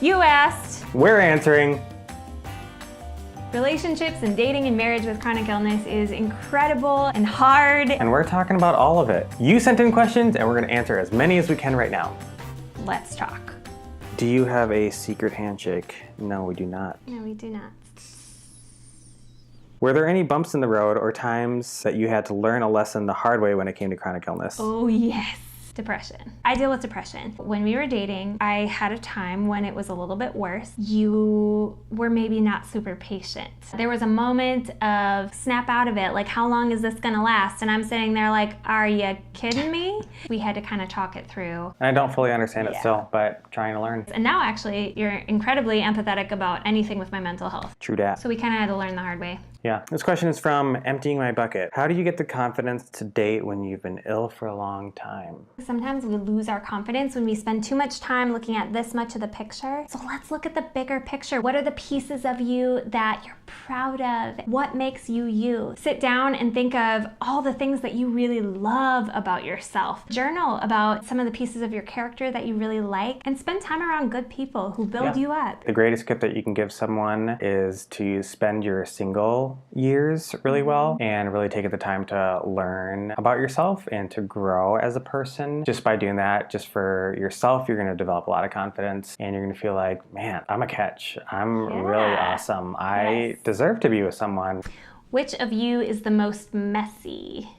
You asked. We're answering. Relationships and dating and marriage with chronic illness is incredible and hard. And we're talking about all of it. You sent in questions and we're gonna answer as many as we can right now. Let's talk. Do you have a secret handshake? No, we do not. No, we do not. Were there any bumps in the road or times that you had to learn a lesson the hard way when it came to chronic illness? Oh, yes. Depression. I deal with depression. When we were dating, I had a time when it was a little bit worse. You were maybe not super patient. There was a moment of snap out of it, like how long is this gonna last? And I'm sitting there like, are you kidding me? We had to kind of talk it through. And I don't fully understand it still, but trying to learn. And now actually, you're incredibly empathetic about anything with my mental health. True dat. So we kind of had to learn the hard way. Yeah. This question is from Emptying My Bucket. How do you get the confidence to date when you've been ill for a long time? Sometimes we lose our confidence when we spend too much time looking at this much of the picture. So let's look at the bigger picture. What are the pieces of you that you're proud of? What makes you you? Sit down and think of all the things that you really love about yourself. Journal about some of the pieces of your character that you really like, and spend time around good people who build you up. The greatest gift that you can give someone is to spend your single years really well and really take the time to learn about yourself and to grow as a person. Just by doing that, just for yourself, you're going to develop a lot of confidence and you're going to feel like, man, I'm a catch. I'm really awesome. I deserve to be with someone. Which of you is the most messy?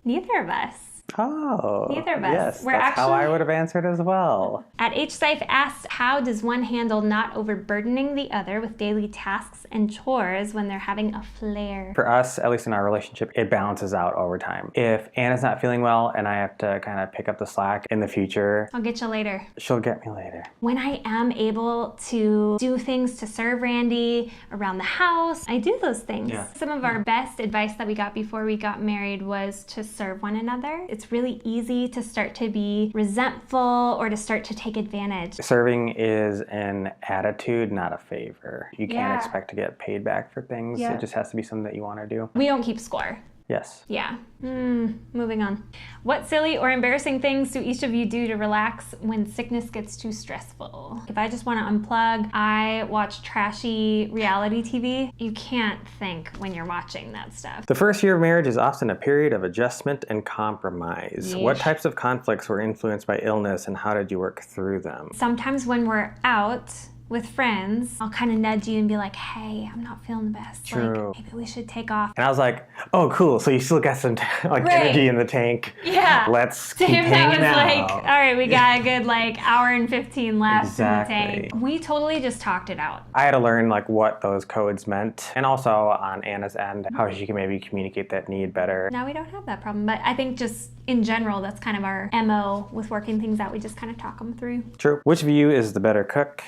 Neither of us. Oh, neither of us. Yes, that's how I would have answered as well. At HSife asked, how does one handle not overburdening the other with daily tasks and chores when they're having a flare? For us, at least in our relationship, it balances out over time. If Anna's not feeling well and I have to kind of pick up the slack in the future, I'll get you later. She'll get me later. When I am able to do things to serve Randy around the house, I do those things. Yeah. Some of our best advice that we got before we got married was to serve one another. It's really easy to start to be resentful or to start to take advantage. Serving is an attitude, not a favor. You can't expect to get paid back for things. It just has to be something that you want to do. We don't keep score. Yes. Yeah. Moving on. What silly or embarrassing things do each of you do to relax when sickness gets too stressful? If I just want to unplug, I watch trashy reality TV. You can't think when you're watching that stuff. The first year of marriage is often a period of adjustment and compromise. What types of conflicts were influenced by illness and how did you work through them? Sometimes when we're out with friends, I'll kind of nudge you and be like, hey, I'm not feeling the best. True. Like, maybe we should take off. And I was like, oh, cool. So you still got some energy in the tank. Yeah. Let's to keep him, that hanging was out. like, all right, we got a good hour and 15 left in the tank. Exactly. We totally just talked it out. I had to learn what those codes meant, and also on Anna's end, how she can maybe communicate that need better. Now we don't have that problem, but I think just in general, that's kind of our MO with working things out. We just kind of talk them through. True. Which of you is the better cook?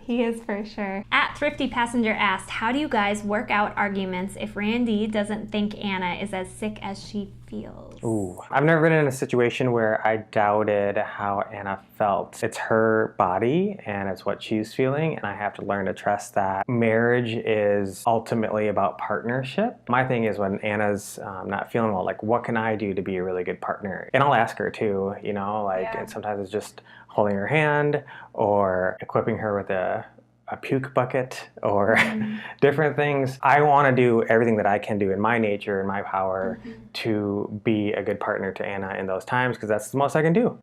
He is for sure. At Thrifty Passenger asked, how do you guys work out arguments if Randy doesn't think Anna is as sick as she feels? Ooh, I've never been in a situation where I doubted how Anna felt. It's her body and it's what she's feeling, and I have to learn to trust that. Marriage is ultimately about partnership. My thing is when Anna's not feeling well, what can I do to be a really good partner? And I'll ask her too, and sometimes it's just holding her hand or equipping her with a puke bucket or different things. I want to do everything that I can do in my nature and my power to be a good partner to Anna in those times, because that's the most I can do.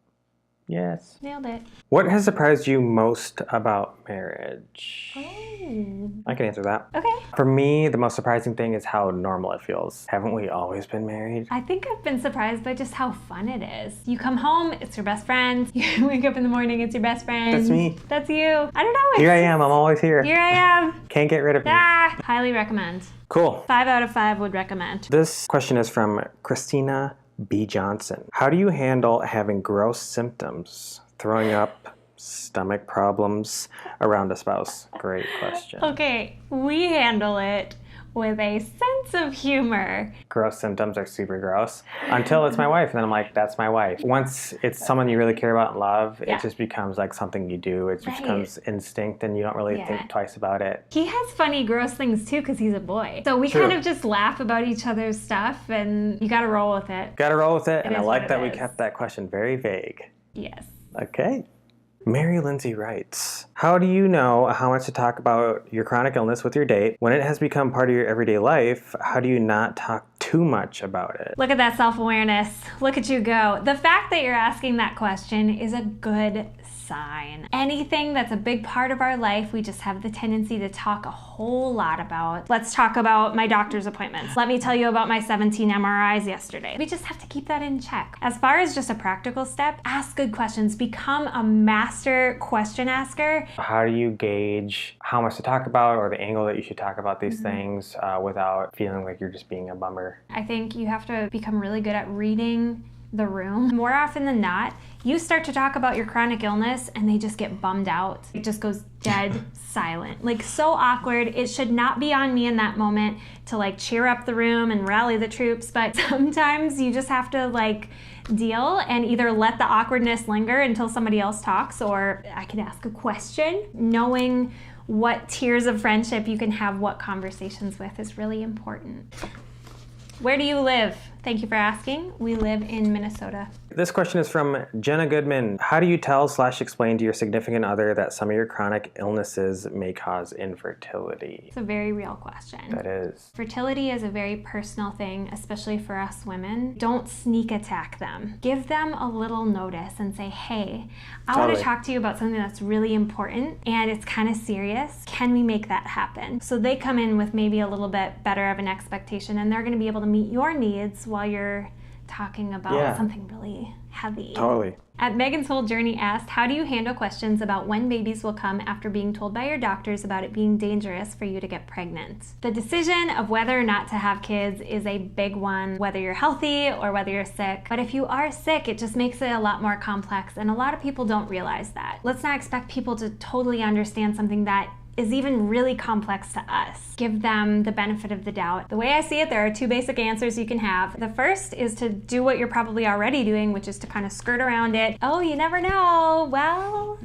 Yes. Nailed it. What has surprised you most about marriage? Oh. I can answer that. Okay. For me, the most surprising thing is how normal it feels. Haven't we always been married? I think I've been surprised by just how fun it is. You come home, it's your best friend. You wake up in the morning, it's your best friend. That's me. That's you. I don't know. Here I am. I'm always here. Here I am. Can't get rid of you. Highly recommend. Cool. 5 out of 5 would recommend. This question is from Christina B. Johnson. How do you handle having gross symptoms? Throwing up, stomach problems around a spouse? Great question. Okay, we handle it with a sense of humor. Gross symptoms are super gross until it's my wife, and then I'm like, that's my wife. Once it's someone you really care about and love, it just becomes something you do. It just becomes instinct and you don't really think twice about it. He has funny, gross things too because he's a boy. So we kind of just laugh about each other's stuff, and you gotta roll with it. Gotta roll with it, and I like that we is. kept that question very vague. Yes. Okay. Mary Lindsay writes, how do you know how much to talk about your chronic illness with your date? When it has become part of your everyday life, how do you not talk too much about it? Look at that self-awareness. Look at you go. The fact that you're asking that question is a good sign. Anything that's a big part of our life, we just have the tendency to talk a whole lot about. Let's talk about my doctor's appointments. Let me tell you about my 17 MRIs yesterday. We just have to keep that in check. As far as just a practical step, ask good questions. Become a master question asker. How do you gauge how much to talk about or the angle that you should talk about these things without feeling like you're just being a bummer? I think you have to become really good at reading the room. More often than not, you start to talk about your chronic illness and they just get bummed out. It just goes dead silent. Like, so awkward. It should not be on me in that moment to like cheer up the room and rally the troops, but sometimes you just have to like deal and either let the awkwardness linger until somebody else talks, or I can ask a question. Knowing what tiers of friendship you can have what conversations with is really important. Where do you live? Thank you for asking. We live in Minnesota. This question is from Jenna Goodman. How do you tell/explain to your significant other that some of your chronic illnesses may cause infertility? It's a very real question. That is. Fertility is a very personal thing, especially for us women. Don't sneak attack them. Give them a little notice and say, hey, I want to talk to you about something that's really important and it's kind of serious. Can we make that happen? So they come in with maybe a little bit better of an expectation and they're going to be able to meet your needs while you're talking about something really heavy. Totally. At Megan's Whole Journey asked, how do you handle questions about when babies will come after being told by your doctors about it being dangerous for you to get pregnant? The decision of whether or not to have kids is a big one, whether you're healthy or whether you're sick. But if you are sick, it just makes it a lot more complex, and a lot of people don't realize that. Let's not expect people to totally understand something that is even really complex to us. Give them the benefit of the doubt. The way I see it, there are two basic answers you can have. The first is to do what you're probably already doing, which is to kind of skirt around it. Oh, you never know. Well,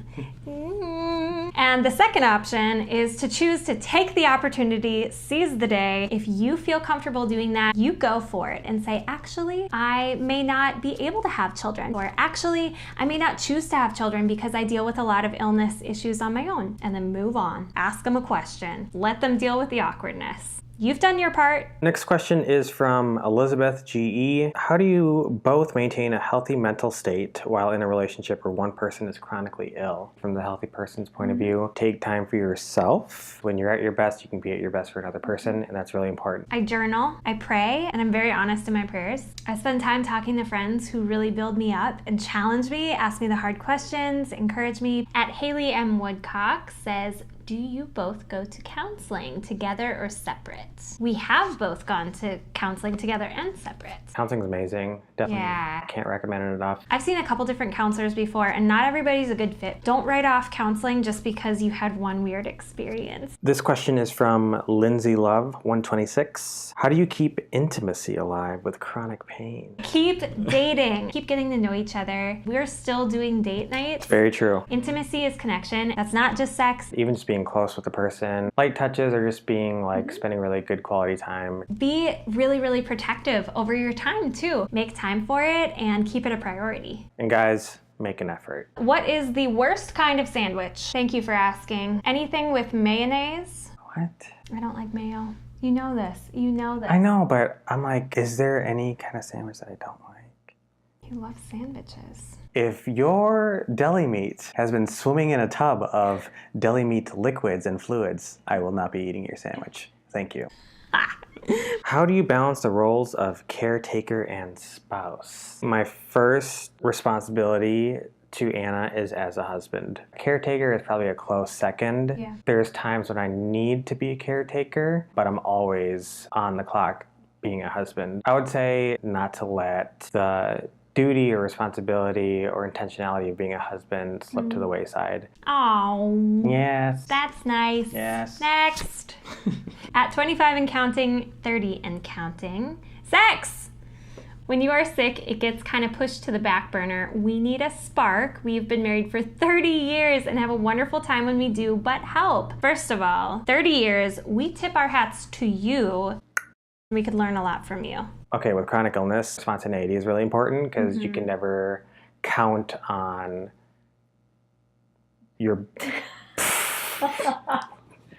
And the second option is to choose to take the opportunity, seize the day. If you feel comfortable doing that, you go for it and say, actually, I may not be able to have children, or actually, I may not choose to have children because I deal with a lot of illness issues on my own, and then move on. Ask them a question. Let them deal with the awkwardness. You've done your part. Next question is from Elizabeth GE. How do you both maintain a healthy mental state while in a relationship where one person is chronically ill? From the healthy person's point of view, take time for yourself. When you're at your best, you can be at your best for another person, and that's really important. I journal, I pray, and I'm very honest in my prayers. I spend time talking to friends who really build me up and challenge me, ask me the hard questions, encourage me. At Haley M. Woodcock says, do you both go to counseling together or separate? We have both gone to counseling together and separate. Counseling's amazing. Definitely can't recommend it enough. I've seen a couple different counselors before, and not everybody's a good fit. Don't write off counseling just because you had one weird experience. This question is from Lindsay Love, 126. How do you keep intimacy alive with chronic pain? Keep dating. Keep getting to know each other. We're still doing date nights. It's very true. Intimacy is connection. That's not just sex. Even just being close with the person. Light touches or just being like spending really good quality time. Be really, really protective over your time too. Make time for it and keep it a priority. And guys, make an effort. What is the worst kind of sandwich? Thank you for asking. Anything with mayonnaise? What? I don't like mayo. You know this. You know this. I know, but I'm like, is there any kind of sandwich that I don't like? You love sandwiches. If your deli meat has been swimming in a tub of deli meat liquids and fluids, I will not be eating your sandwich. Thank you. How do you balance the roles of caretaker and spouse? My first responsibility to Anna is as a husband. Caretaker is probably a close second. Yeah. There's times when I need to be a caretaker, but I'm always on the clock being a husband. I would say not to let the duty or responsibility or intentionality of being a husband slip to the wayside. Oh. Yes. That's nice. Yes. Next. At 25 and counting, 30 and counting. Sex! When you are sick, it gets kind of pushed to the back burner. We need a spark. We've been married for 30 years and have a wonderful time when we do, but help. First of all, 30 years, we tip our hats to you. We could learn a lot from you. Okay, with chronic illness, spontaneity is really important because you can never count on You're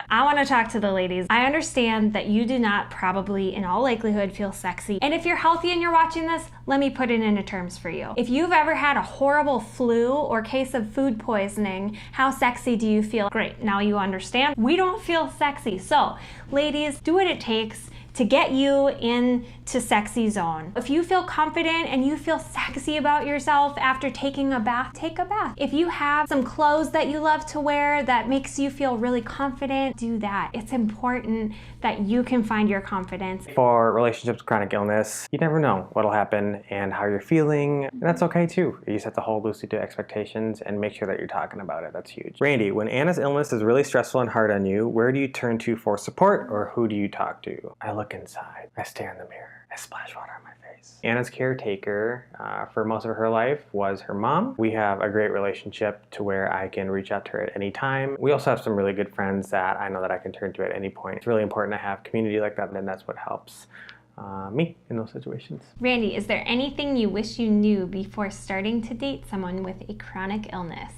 I want to talk to the ladies. I understand that you do not probably, in all likelihood, feel sexy. And if you're healthy and you're watching this, let me put it into terms for you. If you've ever had a horrible flu or case of food poisoning, how sexy do you feel? Great, now you understand. We don't feel sexy. So, ladies, do what it takes to get you into sexy zone. If you feel confident and you feel sexy about yourself after taking a bath, take a bath. If you have some clothes that you love to wear that makes you feel really confident, do that. It's important that you can find your confidence. For relationships with chronic illness, you never know what'll happen and how you're feeling. And that's okay too. You just have to hold loosely to expectations and make sure that you're talking about it. That's huge. Randy, when Anna's illness is really stressful and hard on you, where do you turn to for support, or who do you talk to? I look inside. I stare in the mirror. I splash water on my face. Anna's caretaker for most of her life was her mom. We have a great relationship to where I can reach out to her at any time. We also have some really good friends that I know that I can turn to at any point. It's really important to have community like that, and that's what helps me in those situations. Randy, is there anything you wish you knew before starting to date someone with a chronic illness?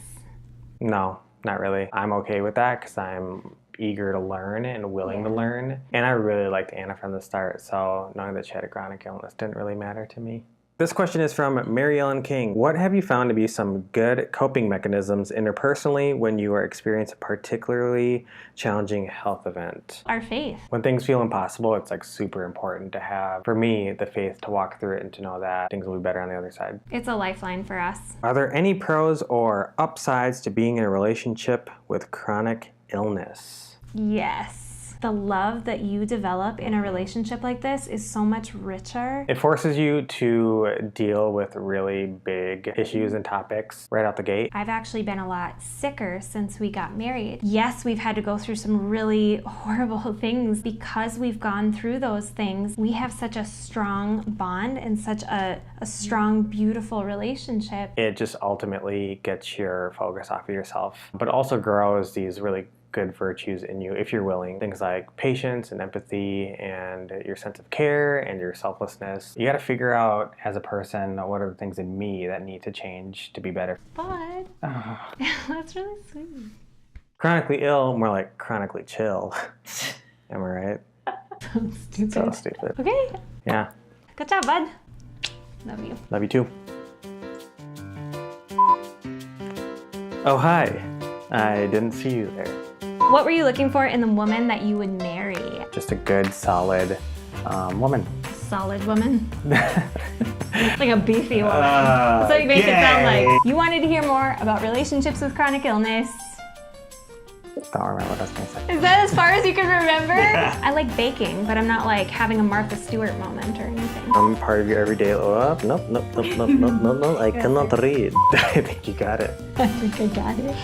No, not really. I'm okay with that because I'm eager to learn and willing to learn. And I really liked Anna from the start, so knowing that she had a chronic illness didn't really matter to me. This question is from Mary Ellen King. What have you found to be some good coping mechanisms interpersonally when you are experiencing a particularly challenging health event? Our faith. When things feel impossible, it's like super important to have, for me, the faith to walk through it and to know that things will be better on the other side. It's a lifeline for us. Are there any pros or upsides to being in a relationship with chronic illness? Yes. The love that you develop in a relationship like this is so much richer. It forces you to deal with really big issues and topics right out the gate. I've actually been a lot sicker since we got married. Yes, we've had to go through some really horrible things. Because we've gone through those things, we have such a strong bond and such a strong, beautiful relationship. It just ultimately gets your focus off of yourself, but also grows these really good virtues in you if you're willing. Things like patience and empathy and your sense of care and your selflessness. You got to figure out as a person what are the things in me that need to change to be better. But that's really sweet. Chronically ill, more like chronically chill. Am I right? So stupid. So stupid. Okay. Yeah. Good job, bud. Love you. Love you too. Oh, hi. I didn't see you there. What were you looking for in the woman that you would marry? Just a good, solid woman. Solid woman? Like a beefy woman. That's what you make it sound like. You wanted to hear more about relationships with chronic illness. Don't remember what I was going to say. Is that as far as you can remember? I like baking, but I'm not like having a Martha Stewart moment or anything. I'm part of your everyday life. Nope. I cannot read. I think I got it.